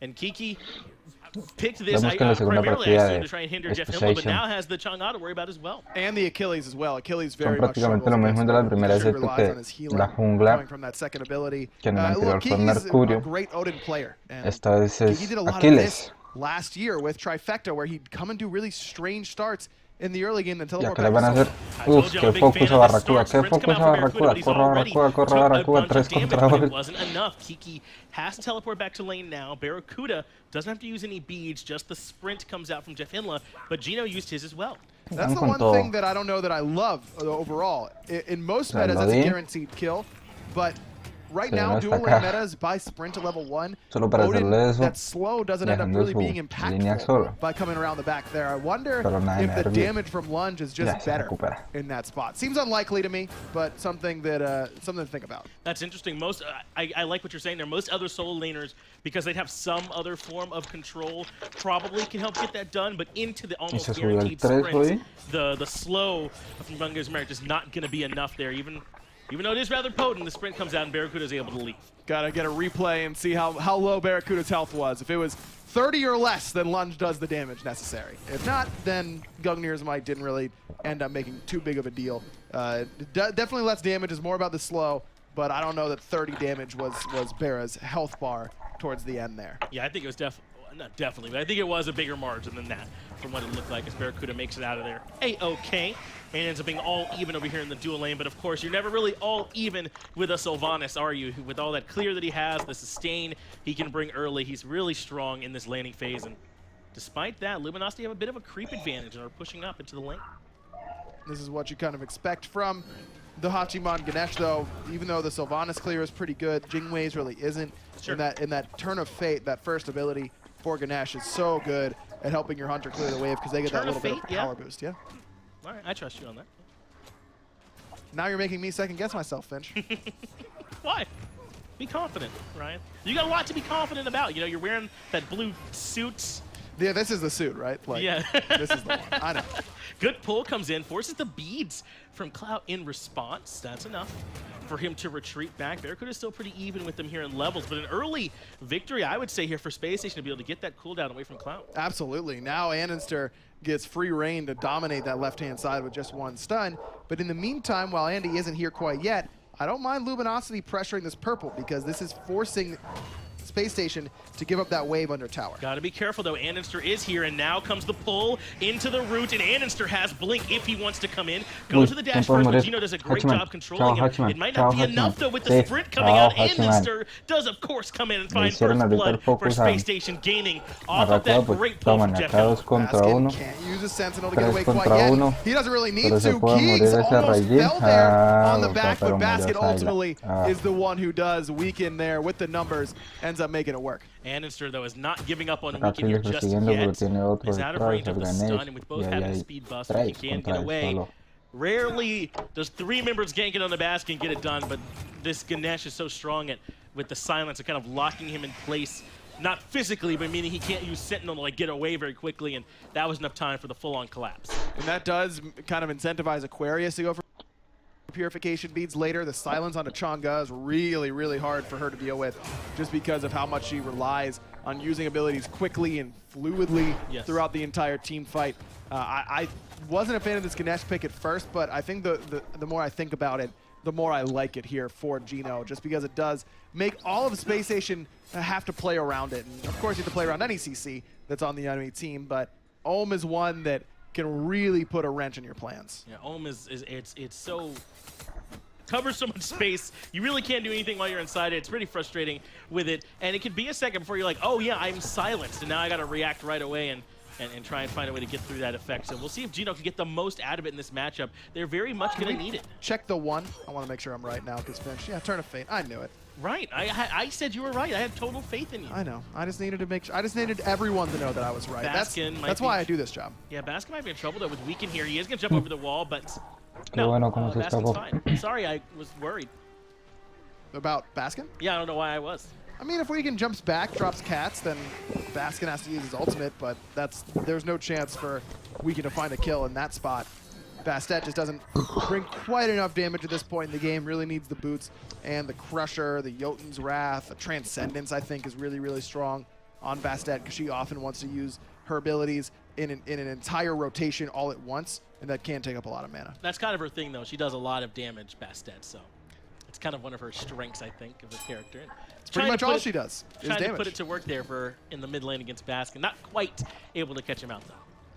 And Kiki picked this Vemos que en la segunda primarily, I partida assume, de to try and hinder Jeff Himla, but SSG now has the Chang'e to worry about as well. And the Achilles as well. Achilles son very much prácticamente struggles lo against mismo de la Odin primera, because he excepto relies on que his healing la jungla, coming from that second ability. que en el anterior Look, fue Kiki's a Mercurio, great Odin player. And esta vez Kiki es did a lot of this Aquiles. last year with Trifecta, where he'd come and do really strange starts in the early game, then ¿Y teleport acá le back van a to hacer? solo. I told Uf, you qué I'm a big focus fan a of this Barracuda, start. qué Sprint's come focus out a for Barracuda, Barracuda, but he's corra already Barracuda, corra took a Barracuda, bunch 3 of damage contra from it, but 2. it wasn't enough. Kiki has to teleport back to lane now. Barracuda doesn't have to use any beads, just the sprint comes out from Jeff Himla, but Gino used his as well. That's the con one todo. thing that I don't know that I love overall. In most O sea, metas, lo that's a di. guaranteed kill, but right Se now, no dual está lane acá. metas by sprint to level 1, Solo para Odin, hacerle eso, that slow doesn't end up dejando really su being línea impactful solo. by coming around the back there. I wonder Pero nada de if the nervio. damage from lunge is Ya just se better recupera. in that spot. Seems unlikely to me, but something that something to think about. That's interesting. Most I like what you're saying there. Most other solo laners, because they'd have some other form of control, probably can help get that done. But into the almost se subió el guaranteed 3 sprints, hoy. the slow from Bunga's Merit is not going to be enough there. Even though it is rather potent, the sprint comes out and Barracuda is able to leave. Gotta get a replay and see how low Barracuda's health was. If it was 30 or less, then lunge does the damage necessary. If not, then Gungnir's Might didn't really end up making too big of a deal. Definitely less damage is more about the slow, but I don't know that 30 damage was Barra's health bar towards the end there. Yeah, I think it was not definitely, but I think it was a bigger margin than that from what it looked like as Barracuda makes it out of there. A-OK, and ends up being all even over here in the dual lane, but of course you're never really all even with a Sylvanas, are you? With all that clear that he has, the sustain he can bring early, he's really strong in this laning phase, and despite that, Luminosity have a bit of a creep advantage and are pushing up into the lane. This is what you kind of expect from the Hachiman Ganesh, though. Even though the Sylvanas clear is pretty good, Jingwei's really isn't. Sure. In that Turn of Fate, that first ability for Ganesh is so good at helping your Hunter clear the wave because they get that little bit of power boost. Yeah. All right, I trust you on that. Now you're making me second guess myself, Finch. Why? Be confident, Ryan. You got a lot to be confident about. You know, you're wearing that blue suit. Yeah, this is the suit, right? Like, Yeah. This is the one. I know. Good pull comes in, forces the beads from Cloud in response. That's enough for him to retreat back. Barracuda is still pretty even with them here in levels, but an early victory, I would say, here for Space Station to be able to get that cooldown away from Cloud. Absolutely. Now Anninster gets free reign to dominate that left-hand side with just one stun. But in the meantime, while Andy isn't here quite yet, I don't mind Luminosity pressuring this purple because this is forcing Space Station to give up that wave under tower. Got to be careful, though. Anninster is here, and now comes the pull into the root, and Anninster has Blink if he wants to come in. Go to the dash first, but Gino does a great job controlling him. It might not be enough, though, with the sprint coming out. Anninster does, of course, come in and find first blood for Space Station, gaining off of that great pull from Jeff Himla. Baskin can't use a Sentinel to get away quite yet. He doesn't really need to. Keegs almost fell there on the back, but Baskin ultimately is the one who does weaken there with the numbers, ends up making it work. Anninster, though, is not giving up on Weaken here just yet. He's out of range of the stun, and with both having the speed bust, he can get away. Rarely does 3 members gank it on the Baskin get it done, but this Ganesh is so strong with the silence and kind of locking him in place. Not physically, but meaning he can't use Sentinel to like get away very quickly, and that was enough time for the full-on collapse. And that does kind of incentivize Aquarius to go for purification beads later. The silence on the Chang'e is really, really hard for her to deal with just because of how much she relies on using abilities quickly and fluidly throughout the entire team fight. I wasn't a fan of this Ganesh pick at first, but I think the more I think about it, the more I like it here for Gino, just because it does make all of Space Station have to play around it. And of course, you have to play around any CC that's on the enemy team, but Ohm is one that can really put a wrench in your plans. Yeah, Ohm it's so covers so much space. You really can't do anything while you're inside it. It's pretty frustrating with it, and it could be a second before you're like, oh yeah, I'm silenced, and now I got to react right away and try and find a way to get through that effect. So we'll see if Gino can get the most out of it in this matchup. They're very much going to need it. Check the one. I want to make sure I'm right now because Finch, yeah, Turn of Fate. I knew it. Right. I said you were right. I had total faith in you. I know. I just needed to make sure. I just needed everyone to know that I was right. Baskin that's why I do this job. Yeah, Baskin might be in trouble though with Weaken here. He is going to jump over the wall, but no, Bueno, Baskin's fine. Sorry, I was worried. About Baskin? Yeah, I don't know why I was. I mean, if Weaken jumps back, drops cats, then Baskin has to use his ultimate, but there's no chance for Weaken to find a kill in that spot. Bastet just doesn't bring quite enough damage at this point in the game. Really needs the boots and the Crusher, the Jotun's Wrath, the Transcendence, I think, is really, really strong on Bastet because she often wants to use her abilities in an entire rotation all at once, and that can take up a lot of mana. That's kind of her thing, though. She does a lot of damage, Bastet, so it's kind of one of her strengths, I think, of her character. It's pretty much all she does is trying damage. to put it to work there for in the mid lane against Baskin. Not quite able to catch him out, though.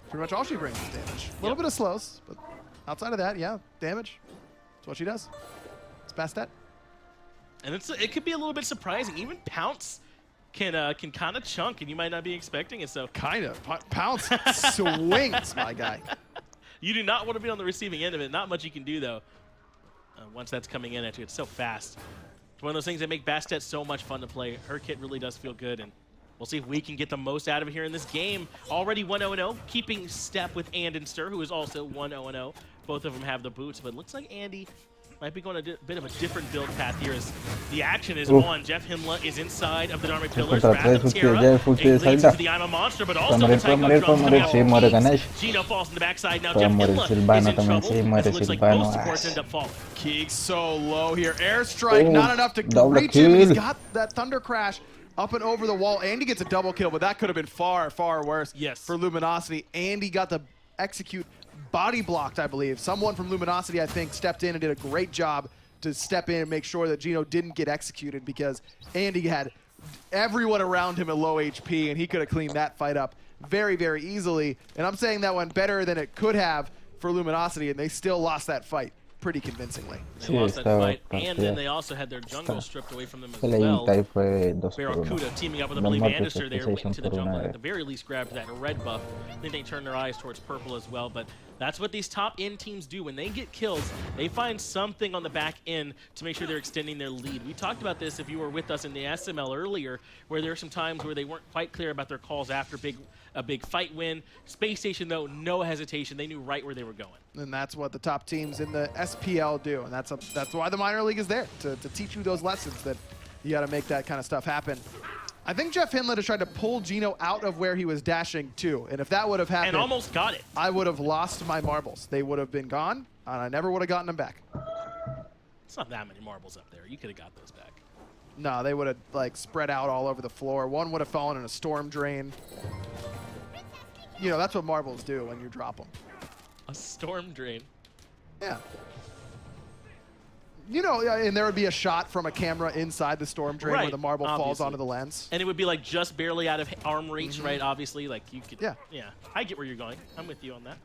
Pretty much all she brings is damage. A little bit of slows, but outside of that, yeah, damage. That's what she does. It's Bastet. And it could be a little bit surprising. Even Pounce can kind of chunk, and you might not be expecting it. So kind of. Pounce swings, my guy. You do not want to be on the receiving end of it. Not much you can do, though, once that's coming in at you. It's so fast. It's one of those things that make Bastet so much fun to play. Her kit really does feel good, and we'll see if we can get the most out of it here in this game. Already 1-0-0, keeping step with Andenster, who is also 1-0-0. Both of them have the boots, but it looks like Andy might be going a bit of a different build path here as the action is on. Jeff Himla is inside of the Dharma Pillars. Wrath of Terra, it leads into the I'm a Monster, but also the Tycho Drums coming out from Keeks. Gino falls in the backside. Now Jeff Himla is in trouble as it looks like both supports end up falling. Keeks so low here. Airstrike, not enough to reach him. He's got that Thunder Crash up and over the wall. Andy gets a double kill, but that could have been far, far worse for Luminosity. Andy got the execute body blocked, I believe. Someone from Luminosity, I think, stepped in and did a great job to step in and make sure that Gino didn't get executed because Andy had everyone around him at low HP, and he could have cleaned that fight up very, very easily. And I'm saying that went better than it could have for Luminosity, and they still lost that fight pretty convincingly. They lost that fight, and then they also had their jungle stripped away from them as well. Barracuda teaming up with, I believe, Andenster there, went into the jungle and at the very least grabbed that red buff. Then they turned their eyes towards purple as well, but that's what these top end teams do. When they get kills, they find something on the back end to make sure they're extending their lead. We talked about this if you were with us in the SML earlier, where there were some times where they weren't quite clear about their calls after a big fight win. Space Station, though, no hesitation. They knew right where they were going. And that's what the top teams in the SPL do, and that's why the minor league is there, to teach you those lessons that you got to make that kind of stuff happen. I think Jeff Hinlett has tried to pull Gino out of where he was dashing to, and if that would have happened, and almost got it, I would have lost my marbles. They would have been gone, and I never would have gotten them back. It's not that many marbles up there. You could have got those back. No, they would have like spread out all over the floor. One would have fallen in a storm drain. You know, that's what marbles do when you drop them. A storm drain. Yeah. You know, and there would be a shot from a camera inside the storm drain where the marble falls onto the lens. And it would be like just barely out of arm reach, right? Obviously, like you could. Yeah. Yeah. I get where you're going. I'm with you on that.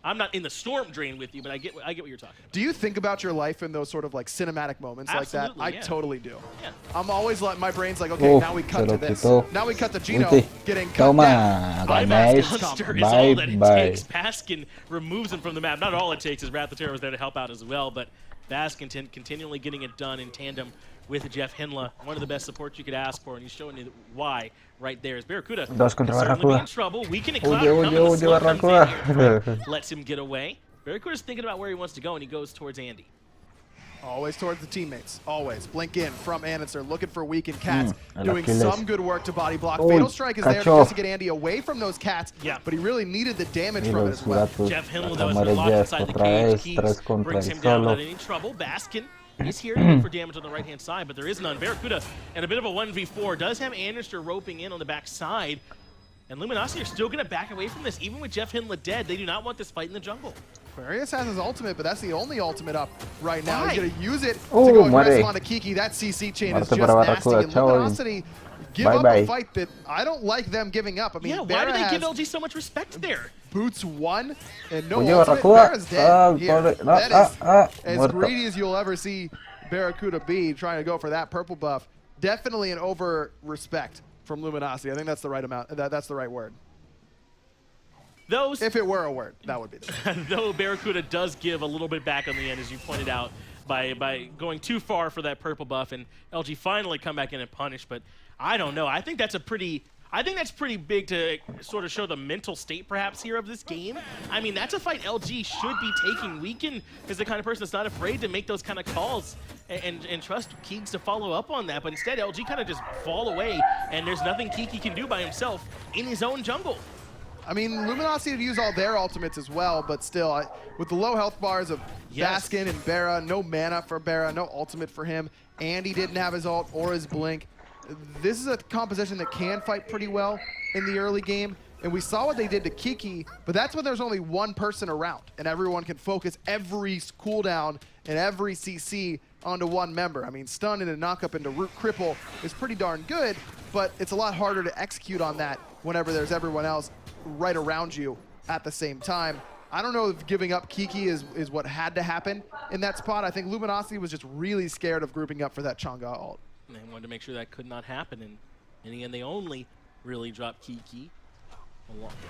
I'm not in the storm drain with you, but I get what you're talking about. Do you think about your life in those sort of like cinematic moments like that? I totally do. Yeah. I'm always like, my brain's like, okay, now we cut to this. Now we cut to Gino getting cut down. Monster is all that it takes. Baskin removes him from the map. Not all it takes is Wrath of Terra was there to help out as well, but Baskin continually getting it done in tandem with Jeff Hinla. One of the best supports you could ask for, and he's showing you why right there. As Barracuda certainly in trouble. Weakening Cloud lets him get away. Barracuda's thinking about where he wants to go, and he goes towards Andy. Always towards the teammates. Always. Blink in from Andenster, looking for weakened cats, doing some good work to body block. Fatal Strike is there just to get Andy away from those cats, but he really needed the damage from it as well. Jeff Hinla, though, has been locked inside the cage. Keeks brings him down without any trouble. Baskin is here to look for damage on the right-hand side, but there is none. Barracuda, and a bit of a 1v4, does have Andenster roping in on the back side. And Luminosity are still going to back away from this. Even with Jeff Hinla dead, they do not want this fight in the jungle. Aquarius has his ultimate, but that's the only ultimate up right now. He's going to use it to go aggressive onto Kiki. That CC chain is just nasty. And Luminosity give up a fight that I don't like them giving up. I mean, why do they give LG so much respect there? Boots one and no ultimate. Barra's dead here. That is as greedy as you'll ever see Barracuda be, trying to go for that purple buff. Definitely an over-respect from Luminosity. I think that's the right amount. That's the right word. If it were a word, that would be the word. Though Barracuda does give a little bit back on the end, as you pointed out, by going too far for that purple buff, and LG finally come back in and punish. But I don't know. I think that's pretty big to sort of show the mental state, perhaps, here of this game. I mean, that's a fight LG should be taking. Weekend is the kind of person that's not afraid to make those kind of calls and trust Keeks to follow up on that. But instead, LG kind of just fall away, and there's nothing Kiki can do by himself in his own jungle. I mean, Luminosity would use all their ultimates as well, but still, with the low health bars of Baskin and Barra, no mana for Barra, no ultimate for him. Andy didn't have his ult or his blink. this is a composition that can fight pretty well in the early game. And we saw what they did to Kiki, but that's when there's only one person around and everyone can focus every cooldown and every CC onto one member. I mean, stun and a knockup into root cripple is pretty darn good, but it's a lot harder to execute on that whenever there's everyone else right around you at the same time. I don't know if giving up Kiki is what had to happen in that spot. I think Luminosity was just really scared of grouping up for that Chang'e ult. They wanted to make sure that could not happen, and in the end, they only really dropped Kiki.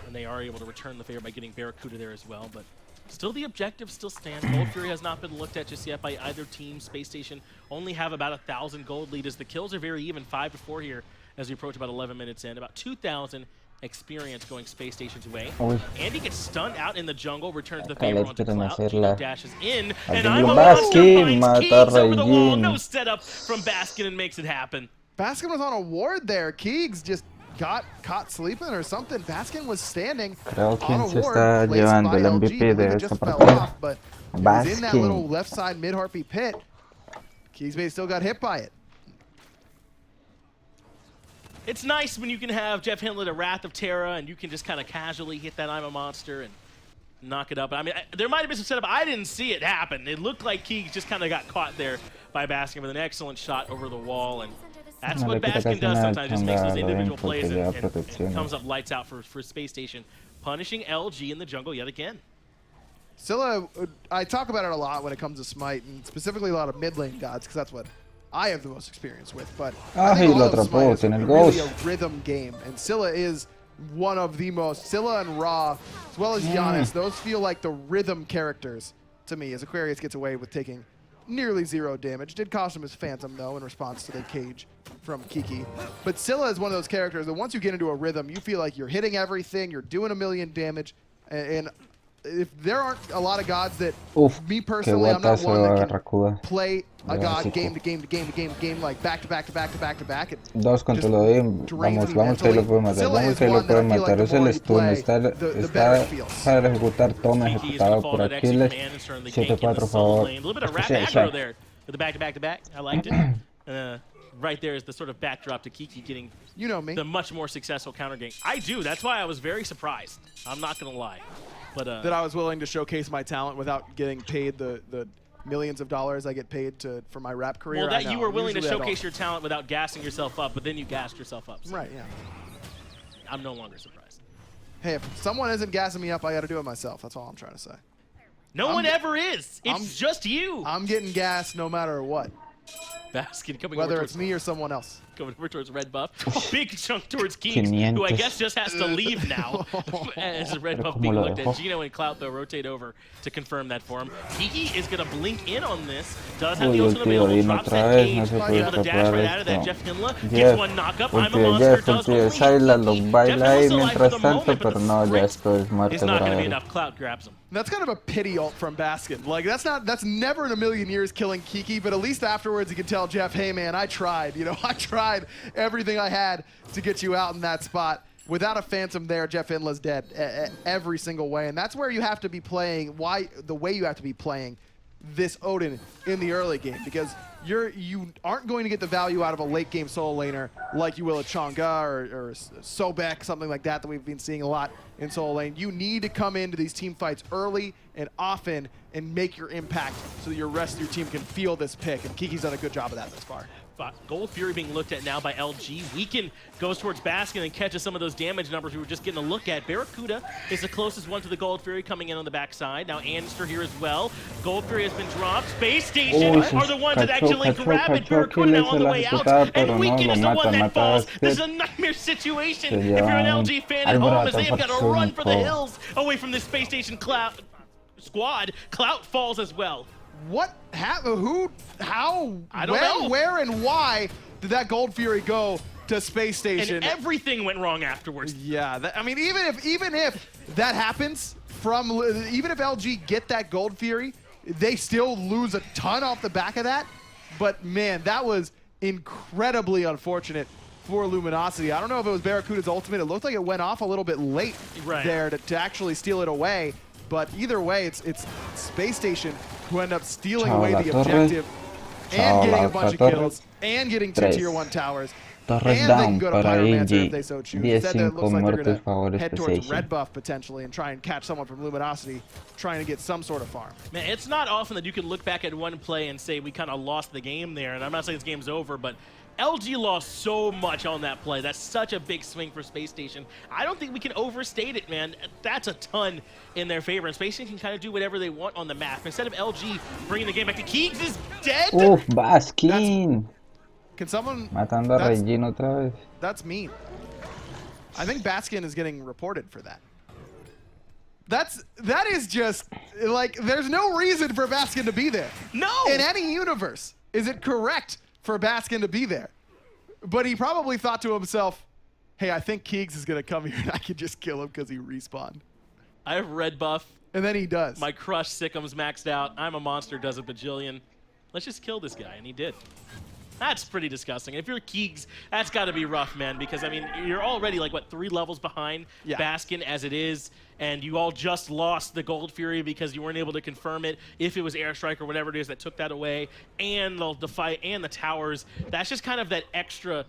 And they are able to return the favor by getting Barracuda there as well, but still the objective still stands. Gold Fury has not been looked at just yet by either team. Space Station only have about 1,000 gold lead as the kills are very even, 5-4 here as we approach about 11 minutes in. About 2,000 experience going Space Station's way. Andy gets stunned out in the jungle, returns the favor onto Cloud. Gino dashes in, and I'm a Baskin, finds Keegs over the wall. No setup from Baskin and makes it happen. Baskin was on a ward there. Keegs just got caught sleeping or something. Baskin was standing Creo on quien a se ward, está placed llevando by el LG. MVP de It esta just fell partida. off, but it was in that little Baskin. left side mid-harpy pit. Keegsbay still got hit by it. It's nice when you can have Jeff Hindley, the Wrath of Terra, and you can just kind of casually hit that I'm a Monster and knock it up. I mean, there might have been some setup. I didn't see it happen. It looked like Keegs just kind of got caught there by Baskin with an excellent shot over the wall, and that's No what le quita Baskin casi does nada sometimes, just makes those Chang'e, lo individual ven plays porque lleva and protección. comes up lights out for Space Station, punishing LG in the jungle yet again. Scylla, I talk about it a lot when it comes to Smite, and specifically a lot of mid lane gods, because that's what I have the most experience with. But I think y lo all of atrapó, Smite is tiene el really ghost. a rhythm game, and Scylla is one of the most. Scylla and Ra, as well as Giannis, those feel like the rhythm characters to me, as Aquarius gets away with taking nearly 0 damage. Did cost him his Phantom, though, in response to the cage from Kiki. But Scylla is one of those characters that once you get into a rhythm, you feel like you're hitting everything, you're doing 1,000,000 damage, and if there aren't a lot of gods that, me personally, I'm not one that can play a god game to game to game to game to game, like back to back to back to back to back. Dos contra lo de vamos a ir lo puede matar, vamos a ir lo puede matar, es el stun, está para ejecutar, toma ejecutado por Aquiles, 7-4 favor. A little bit of rap aggro there with the back to back to back. I liked it. Right there is the sort of backdrop to Kiki getting the much more successful counter game. I do. That's why I was very surprised. I'm not going to lie. But, that I was willing to showcase my talent without getting paid the millions of dollars I get paid for my rap career. Well, that you were willing to showcase your talent without gassing yourself up, but then you gassed yourself up. So right, yeah. I'm no longer surprised. Hey, if someone isn't gassing me up, I got to do it myself. That's all I'm trying to say. No one ever is. It's just you. I'm getting gassed no matter what. Baskin coming whether over it's me or someone else. Going over towards red buff. Big chunk towards Keegs, who I guess just has to leave now as red buff being looked at. Gino and Clout, though, rotate over to confirm that for him. Kiki is going to blink in on this. Does have the ultimate available. Drops that cage. Able to dash right out of that. Jeff Hinla gets one knockup. I'm a Monster. Does only hit it's not going to be enough. Clout grabs him. That's kind of a pity ult from Baskin. Like, that's never in a million years killing Kiki, but at least afterwards you can tell Jeff, hey man, I tried. You know, I tried everything I had to get you out in that spot. Without a Phantom there, Jeff Inla's dead every single way, and that's where you have to be playing, the way you have to be playing this Odin in the early game, because you aren't going to get the value out of a late game solo laner like you will a Chang'e or Sobek, something like that we've been seeing a lot in solo lane. You need to come into these team fights early and often and make your impact so that your rest of your team can feel this pick, and Kiki's done a good job of that thus far. Gold Fury being looked at now by LG. Weaken goes towards Baskin and catches some of those damage numbers we were just getting a look at. Barracuda is the closest one to the Gold Fury coming in on the backside. Now Anster here as well. Gold Fury has been dropped. Space Station are the ones that actually grab it. Barracuda now on the way out. And Weaken is the one that falls. This is a nightmare situation if you're an LG fan at home, as they have got to run for the hills away from this Space Station squad. Clout falls as well. What happened? Who? How? I don't know. Where and why did that Gold Fury go to Space Station? And everything went wrong afterwards. Yeah, I mean, even if that happens even if LG get that Gold Fury, they still lose a ton off the back of that. But man, that was incredibly unfortunate for Luminosity. I don't know if it was Barracuda's ultimate. It looked like it went off a little bit late there to actually steal it away. But either way, it's Space Station who end up stealing away the objective and getting a bunch of kills and getting 2 tier 1 towers. Torres And they can down go to para Pyromancer if Ingi. they so choose. Instead, it 10-5 looks like they're muertos going favor to head towards Spacing. red buff potentially and try and catch someone from Luminosity, trying to get some sort of farm. Man, it's not often that you can look back at one play and say we kind of lost the game there, and I'm not saying this game's over, but LG lost so much on that play. That's such a big swing for Space Station. I don't think we can overstate it, man. That's a ton in their favor, and Space Station can kind of do whatever they want on the map. Instead of LG bringing the game back to Keegs is dead. Uf, Baskin. Can someone... Matando a Regine otra vez. That's mean. I think Baskin is getting reported for that. That is just, like, there's no reason for Baskin to be there. No! In any universe, is it correct for Baskin to be there? But he probably thought to himself, hey, I think Keegs is going to come here and I can just kill him because he respawned. I have red buff. And then he does. My Crush Sickum's maxed out. I'm a Monster does a bajillion. Let's just kill this guy, and he did. That's pretty disgusting. If you're Keegs, that's got to be rough, man, because, I mean, you're already, like, what, 3 levels behind Baskin as it is, and you all just lost the Gold Fury because you weren't able to confirm it, if it was Airstrike or whatever it is that took that away, and the fight and the towers. That's just kind of that extra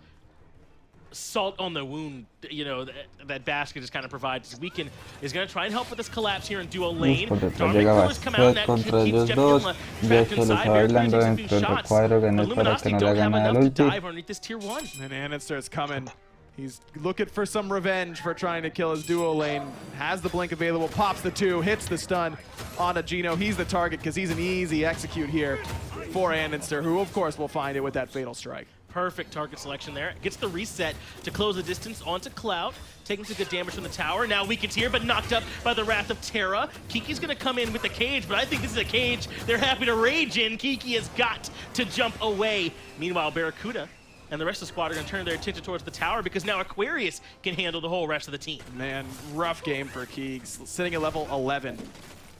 salt on the wound, you know, that Baskin just kind of provides. Weekend is going to try and help with this collapse here in duo lane. Darman has come out, and that keeps Jeff Gimla trapped inside. Barracuda takes a few shots. But Luminosity don't have enough to dive underneath this tier 1. And Anister's coming. He's looking for some revenge for trying to kill his duo lane. Has the blink available, pops the 2, hits the stun onto Gino. He's the target because he's an easy execute here for Anister, who of course will find it with that fatal strike. Perfect target selection there. Gets the reset to close the distance onto Cloud. Taking some good damage from the tower. Now Weekend's here, but knocked up by the Wrath of Terra. Kiki's going to come in with the cage, but I think this is a cage they're happy to rage in. Kiki has got to jump away. Meanwhile, Barracuda and the rest of the squad are going to turn their attention towards the tower because now Aquarius can handle the whole rest of the team. Man, rough game for Keegs. Sitting at level 11.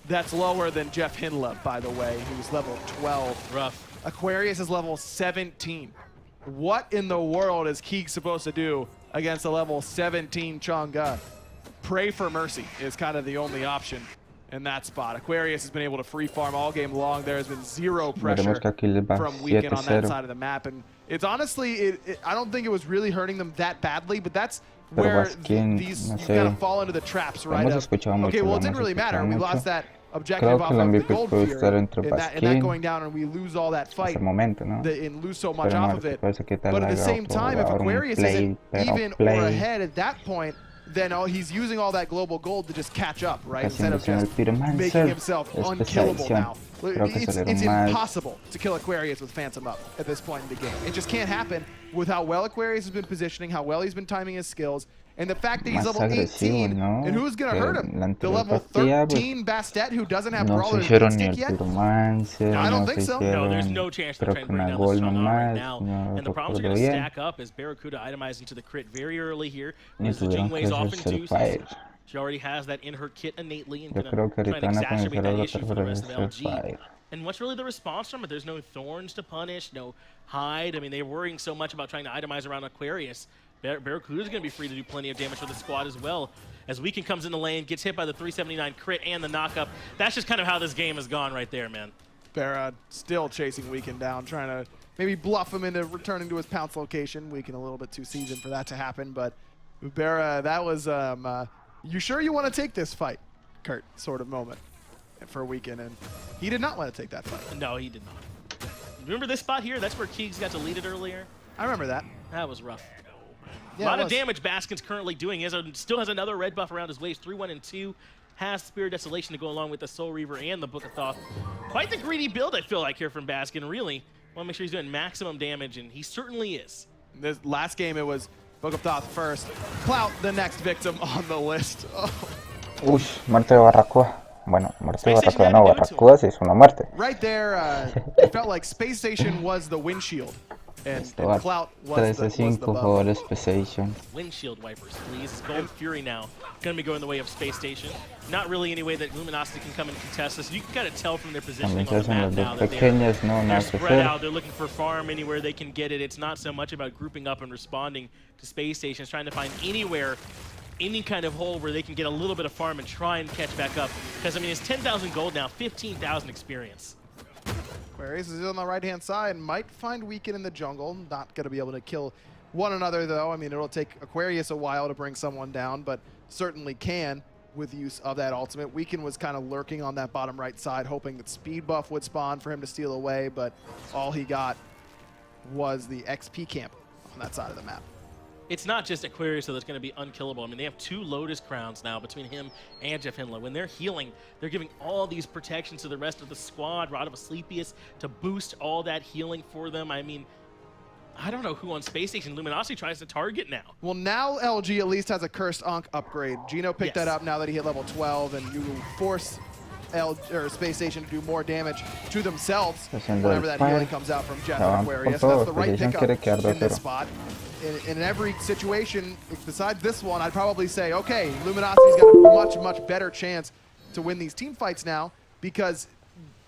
That's lower than Jeff Hinla, by the way, who's level 12. Rough. Aquarius is level 17. What in the world is Keegs supposed to do against a level 17 Chang'e? Pray for mercy is kind of the only option in that spot. Aquarius has been able to free farm all game long. There has been zero pressure from Weekend on that side of the map. And it's honestly, I don't think it was really hurting them that badly, but that's where these you kind of fall into the traps, right? Okay, well, it didn't really matter. We lost that objective off of the Gold Fury, and that going down, and we lose all that fight and lose so much off of it. But at the same time, if Aquarius isn't even or ahead at that point, then he's using all that global gold to just catch up, right? Instead of just making himself unkillable now. It's impossible to kill Aquarius with Phantom up at this point in the game. It just can't happen with how well Aquarius has been positioning, how well he's been timing his skills, and the fact that he's level 18, and who's going to hurt him? The level 13 Bastet who doesn't have Brawler's stick yet? I don't think so. No, there's no chance they're trying to bring down this Chang'e right now. And the problems are going to stack up as Barracuda itemizing to the crit very early here. As the Jingwei's off induced. She already has that in her kit innately and going to try and exacerbate that issue for the rest of LG. And what's really the response from it? There's no thorns to punish, no hide. I mean, they're worrying so much about trying to itemize around Aquarius. Barracuda's going to be free to do plenty of damage with the squad as well. As Weekend comes in the lane, gets hit by the 379 crit and the knockup. That's just kind of how this game has gone right there, man. Barra still chasing Weekend down, trying to maybe bluff him into returning to his pounce location. Weekend a little bit too seasoned for that to happen, but Barra, that was, you sure you want to take this fight, Kurt, sort of moment for Weekend, and he did not want to take that fight. No, he did not. Remember this spot here? That's where Keegs got to lead it earlier. I remember that. That was rough. Yeah, a lot of damage Baskin's currently doing. He still has another red buff around his waist. 3, 1, and 2. Has Spear of Desolation to go along with the Soul Reaver and the Book of Thoth. Quite the greedy build, I feel like, here from Baskin. Really want to make sure he's doing maximum damage, and he certainly is. This last game, it was Book of Thoth first. Clout, the next victim on the list. Ush, muerte de Barracuda. Bueno, muerte de Barracuda no, Barracuda sí es una muerte. Right there, it felt like Space Station was the windshield. And Clout was the for Space Station. Windshield wipers, please. Gold Fury now going to be going the way of Space Station. Not really any way that Luminosity can come and contest this. You can kind of tell from their positioning on the map now that they're spread out. They're looking for farm anywhere they can get it. It's not so much about grouping up and responding to Space Stations, trying to find anywhere, any kind of hole where they can get a little bit of farm and try and catch back up. Because, I mean, it's 10,000 gold now, 15,000 experience. Aquarius is on the right-hand side, might find Weekend in the jungle. Not going to be able to kill one another, though. I mean, it'll take Aquarius a while to bring someone down, but certainly can with use of that ultimate. Weekend was kind of lurking on that bottom right side, hoping that speed buff would spawn for him to steal away, but all he got was the XP camp on that side of the map. It's not just Aquarius that's going to be unkillable. I mean, they have 2 Lotus Crowns now between him and Jeff Hinla. When they're healing, they're giving all these protections to the rest of the squad, Rod of Asclepius, to boost all that healing for them. I mean, I don't know who on Space Station Luminosity tries to target now. Well, now LG at least has a Cursed Ankh upgrade. Gino picked that up now that he hit level 12, and you force Space Station to do more damage to themselves whenever that healing comes out from Jeff and Aquarius. That's the right pickup in this spot. In every situation, besides this one, I'd probably say, okay, Luminosity's got a much, much better chance to win these team fights now, because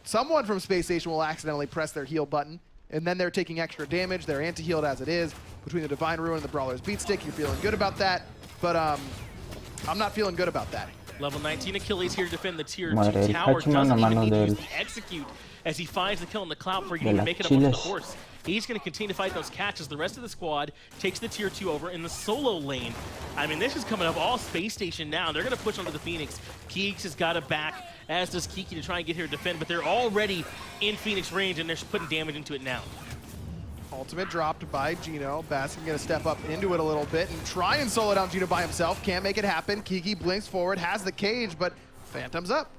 someone from Space Station will accidentally press their heal button, and then they're taking extra damage. They're anti-healed as it is. Between the Divine Ruin and the Brawler's Beat Stick, you're feeling good about that, but I'm not feeling good about that. Level 19 Achilles here to defend the tier 2 tower. Doesn't even need to use the execute as he finds the kill in the cloud for you to make it up with the horse. He's going to continue to fight those catches. The rest of the squad takes the tier 2 over in the solo lane. I mean, this is coming up all Space Station now. They're going to push onto the Phoenix. Keeks has got it back, as does Kiki, to try and get here to defend, but they're already in Phoenix range, and they're putting damage into it now. Ultimate dropped by Gino. Baskin going to step up into it a little bit and try and solo down Gino by himself. Can't make it happen. Kiki blinks forward, has the cage, but Phantom's up.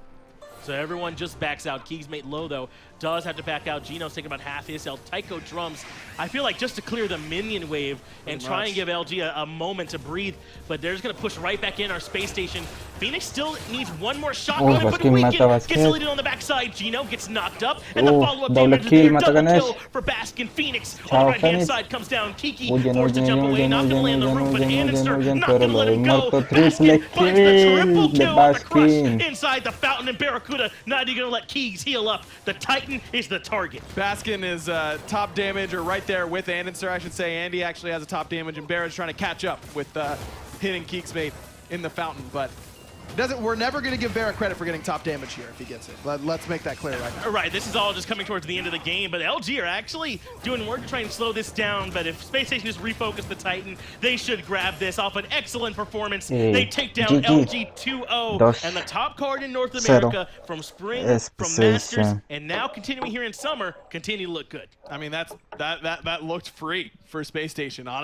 So everyone just backs out. Keegs made low, though, does have to back out. Gino's taking about half his health. Tycho drums, I feel like, just to clear the minion wave and try and give LG a moment to breathe, but they're just going to push right back in our Space Station. Phoenix still needs one more shot on it, but Weekend gets deleted on the backside. Gino gets knocked up, and the follow-up damage is there. Double kill for Baskin. Phoenix on the right-hand side comes down. Kiki forced to jump away, not going to land the roof, but Annister not going to let him go. Baskin finds the triple kill on the crush inside the fountain, and Barracuda not even going to let Keegs heal up. The Titan is the target. Baskin is top damage, or right there with Annister, I should say. Andy actually has a top damage, and Barra's trying to catch up with hitting Keegs' mate in the fountain, but we're never going to give Barra credit for getting top damage here if he gets it. Let's make that clear right now. Right, this is all just coming towards the end of the game, but LG are actually doing work to try and slow this down, but if Space Station just refocus the Titan, they should grab this off an excellent performance. They take down LG 2-0, and the top card in North America from Spring, from Masters, and now continuing here in Summer, continue to look good. I mean, that looked free for Space Station, honestly.